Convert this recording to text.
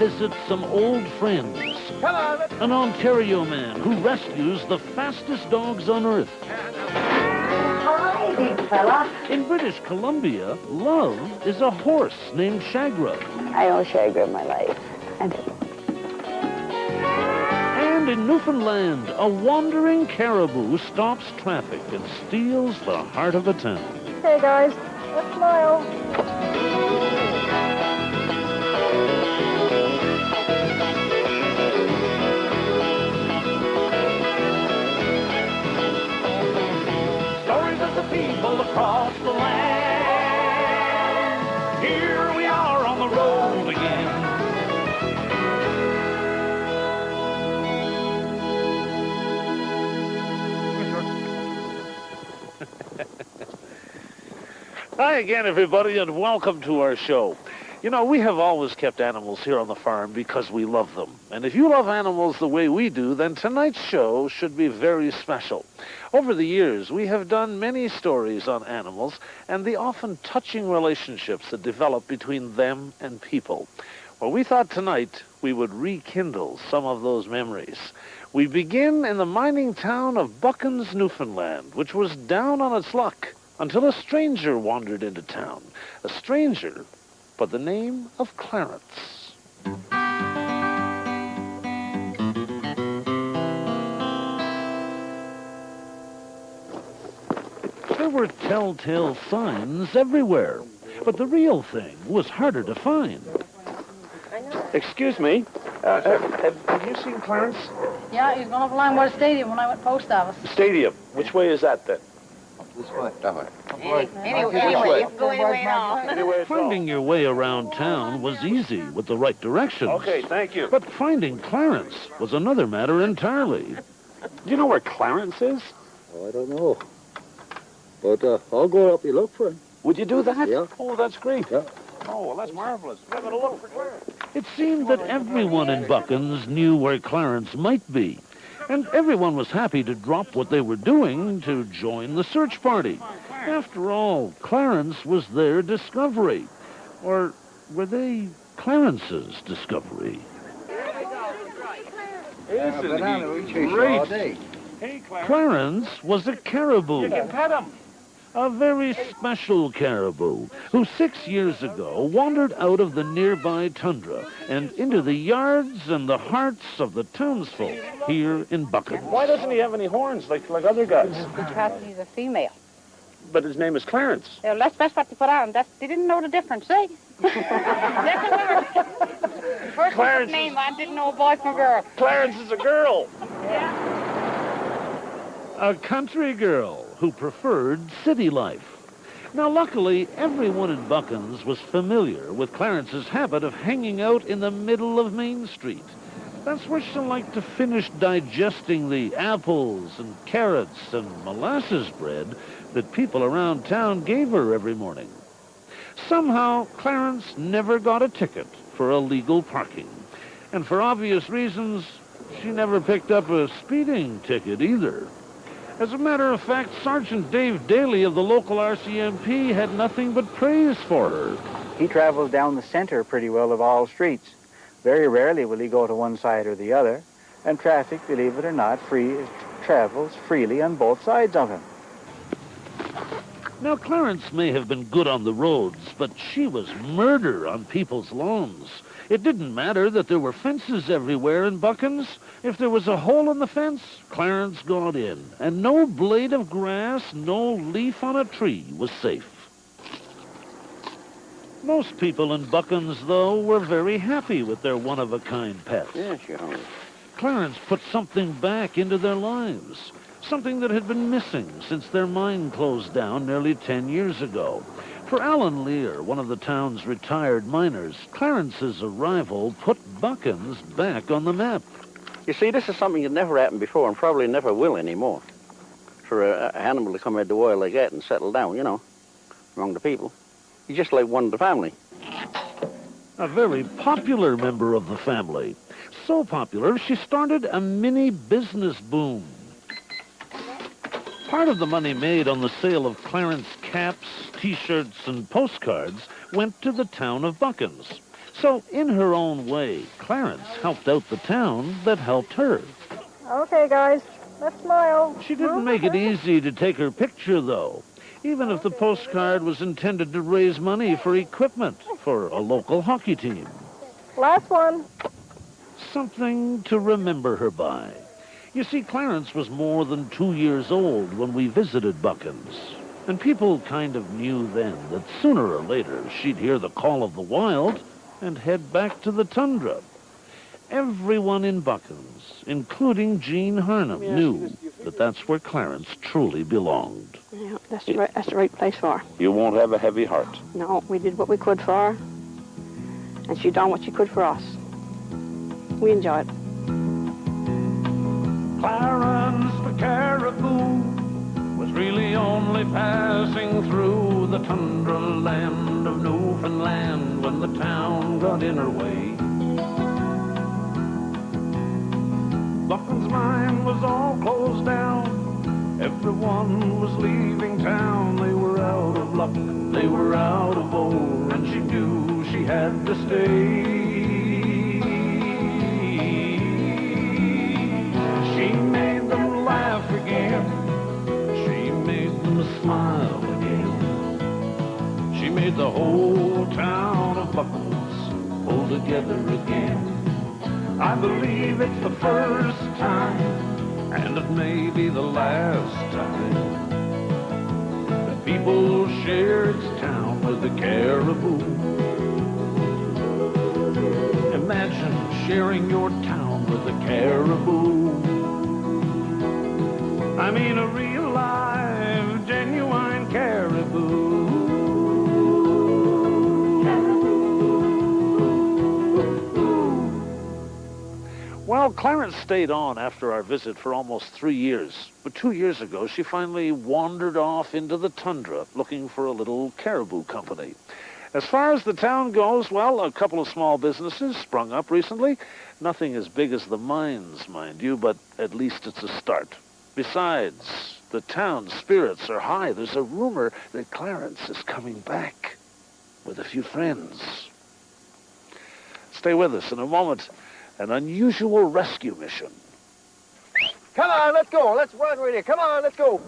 revisit some old friends. An Ontario man who rescues the fastest dogs on Earth. Hi, big fella. In British Columbia, Love is a horse named Shagra. I own Shagra my life. And in Newfoundland, a wandering caribou stops traffic and steals the heart of a town. Hey, guys. Let's smile. Stories of the people across the land. Here we are on the road again. Hi again, everybody, and welcome to our show. You know, we have always kept animals here on the farm because we love them. And if you love animals the way we do, then tonight's show should be very special. Over the years, we have done many stories on animals and the often touching relationships that develop between them and people. Well, we thought tonight we would rekindle some of those memories. We begin in the mining town of Buchan, Newfoundland, which was down on its luck until a stranger wandered into town. A stranger by the name of Clarence. There were telltale signs everywhere, but the real thing was harder to find. Excuse me, have you seen Clarence? Yeah, he's gone up along by the stadium when I went post office. Stadium. Which way is that then? This way. That way. Anyway, you can go anywhere at all. Anywhere at all. Finding your way around town was easy with the right directions. Okay, thank you. But finding Clarence was another matter entirely. Do you know where Clarence is? Oh, I don't know. But I'll go up and look for him. Would you do that? Yeah. Oh, that's great. Yeah. Oh, well, that's marvelous. We're going to look for Clarence. It seemed that everyone in Buchan's knew where Clarence might be. And everyone was happy to drop what they were doing to join the search party. After all, Clarence was their discovery. Or were they Clarence's discovery? Isn't he Great. great? Hey, Clarence. Clarence was a caribou. You can pet him. A very special caribou who 6 years ago wandered out of the nearby tundra and into the yards and the hearts of the townsfolk here in Buchan. Why doesn't he have any horns like other guys? Because he's a female. But his name is Clarence. Yeah, that's what they put on. They didn't know the difference, see? First Clarence name, I didn't know a boy from a girl. Clarence is a girl. A country girl who preferred city life. Now, luckily, everyone in Buchan's was familiar with Clarence's habit of hanging out in the middle of Main Street. That's where she liked to finish digesting the apples and carrots and molasses bread that people around town gave her every morning. Somehow, Clarence never got a ticket for illegal parking. And for obvious reasons, she never picked up a speeding ticket either. As a matter of fact, Sergeant Dave Daly of the local RCMP had nothing but praise for her. He travels down the center pretty well of all streets. Very rarely will he go to one side or the other, and traffic, believe it or not, travels freely on both sides of him. Now, Clarence may have been good on the roads, but she was murder on people's lawns. It didn't matter that there were fences everywhere in Buchan's. If there was a hole in the fence, Clarence got in, and no blade of grass, no leaf on a tree was safe. Most people in Buchan's, though, were very happy with their one-of-a-kind pet. Yes, you know. Clarence put something back into their lives, something that had been missing since their mine closed down nearly 10 years ago. For Alan Lear, one of the town's retired miners, Clarence's arrival put Buchan's back on the map. You see, this is something that never happened before and probably never will anymore. For an animal to come out the wild like that and settle down, you know, among the people. He's just like one of the family. A very popular member of the family. So popular, she started a mini business boom. Part of the money made on the sale of Clarence caps, T-shirts, and postcards went to the town of Buchan's. So, in her own way, Clarence helped out the town that helped her. Okay, guys, let's smile. She didn't make it easy to take her picture, though, even if the postcard was intended to raise money for equipment for a local hockey team. Last one. Something to remember her by. You see, Clarence was more than 2 years old when we visited Buchan's, and people kind of knew then that sooner or later she'd hear the call of the wild and head back to the tundra. Everyone in Buchan's, including Jean Harnham, knew that that's where Clarence truly belonged. Yeah, that's the right place for her. You won't have a heavy heart. No, we did what we could for her, and she done what she could for us. We enjoyed it. Clarence the Caribou was really only passing through the tundra land of Newfoundland when the town got in her way. Buchan's mine was all closed down. Everyone was leaving town. They were out of luck, they were out of ore, and she knew she had to stay. She made them laugh again. She made them smile again. She made the whole town of Buchan's pull together again. I believe it's the first time, and it may be the last time, that people share its town with the Caribou. Imagine sharing your town with the Caribou. I mean a real live, genuine caribou. Well, Clarence stayed on after our visit for almost 3 years. But 2 years ago, she finally wandered off into the tundra looking for a little caribou company. As far as the town goes, well, a couple of small businesses sprung up recently. Nothing as big as the mines, mind you, but at least it's a start. Besides, the town's spirits are high. There's a rumor that Clarence is coming back with a few friends. Stay with us in a moment. An unusual rescue mission. Come on, let's go. Let's run, really. Come on, let's go.